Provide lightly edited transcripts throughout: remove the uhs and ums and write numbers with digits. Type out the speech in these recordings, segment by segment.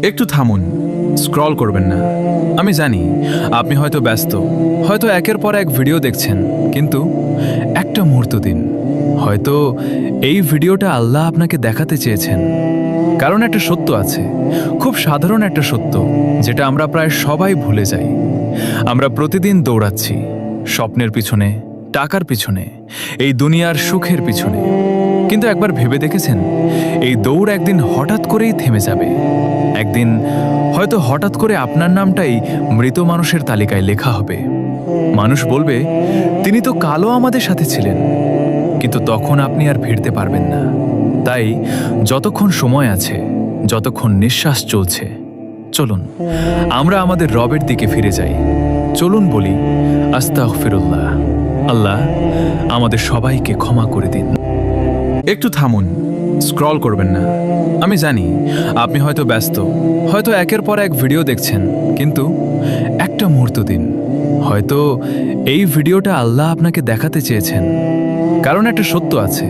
একটু থামুন, স্ক্রল করবেন না। আমি জানি আপনি হয়তো ব্যস্ত, হয়তো একের পর এক ভিডিও দেখছেন, কিন্তু একটা মুহূর্ত দিন। হয়তো এই ভিডিওটা আল্লাহ আপনাকে দেখাতে চেয়েছেন। কারণ একটা সত্য আছে, খুব সাধারণ একটা সত্য, যেটা আমরা প্রায় সবাই ভুলে যাই। আমরা প্রতিদিন দৌড়াচ্ছি স্বপ্নের পিছনে, টাকার পিছনে, এই দুনিয়ার সুখের পিছনে। কিন্তু একবার ভেবে দেখেছেন, এই দৌড় একদিন হঠাৎ করেই থেমে যাবে। একদিন হয়তো হঠাৎ করে আপনার নামটাই মৃত মানুষের তালিকায় লেখা হবে। মানুষ বলবে, তিনি তো কালো আমাদের সাথে ছিলেন। কিন্তু তখন আপনি আর ফিরতে পারবেন না। তাই যতক্ষণ সময় আছে, যতক্ষণ নিঃশ্বাস চলছে, চলুন আমরা আমাদের রবের দিকে ফিরে যাই। চলুন বলি, আস্তাগফিরুল্লাহ। আল্লাহ আমাদের সবাইকে ক্ষমা করে দিন। একটু থামুন, স্ক্রল করবেন না। আমি জানি আপনি হয়তো ব্যস্ত, হয়তো একের পর এক ভিডিও দেখছেন, কিন্তু একটা মুহূর্ত দিন। হয়তো এই ভিডিওটা আল্লাহ আপনাকে দেখাতে চেয়েছেন। কারণ একটা সত্য আছে,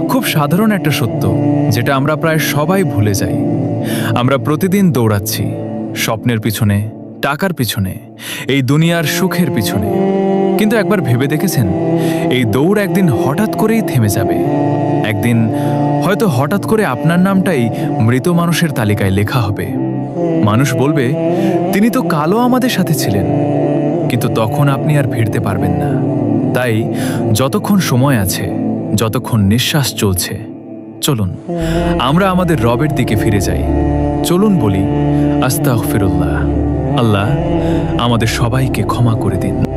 খুব সাধারণ একটা সত্য, যেটা আমরা প্রায় সবাই ভুলে যাই। আমরা প্রতিদিন দৌড়াচ্ছি স্বপ্নের পিছনে, টাকার পিছনে, এই দুনিয়ার সুখের পিছনে। কিন্তু একবার ভেবে দেখেছেন, এই দৌড় একদিন হঠাৎ করেই থেমে যাবে। একদিন হয়তো হঠাৎ করে আপনার নামটাই মৃত মানুষের তালিকায় লেখা হবে। মানুষ বলবে, তিনি তো কালো আমাদের সাথে ছিলেন। কিন্তু তখন আপনি আর ফিরতে পারবেন না। তাই যতক্ষণ সময় আছে, যতক্ষণ নিঃশ্বাস চলছে, চলুন আমরা আমাদের রবের দিকে ফিরে যাই। চলুন বলি, আস্তাগফিরুল্লাহ। আল্লাহ আমাদের সবাইকে ক্ষমা করে দিন।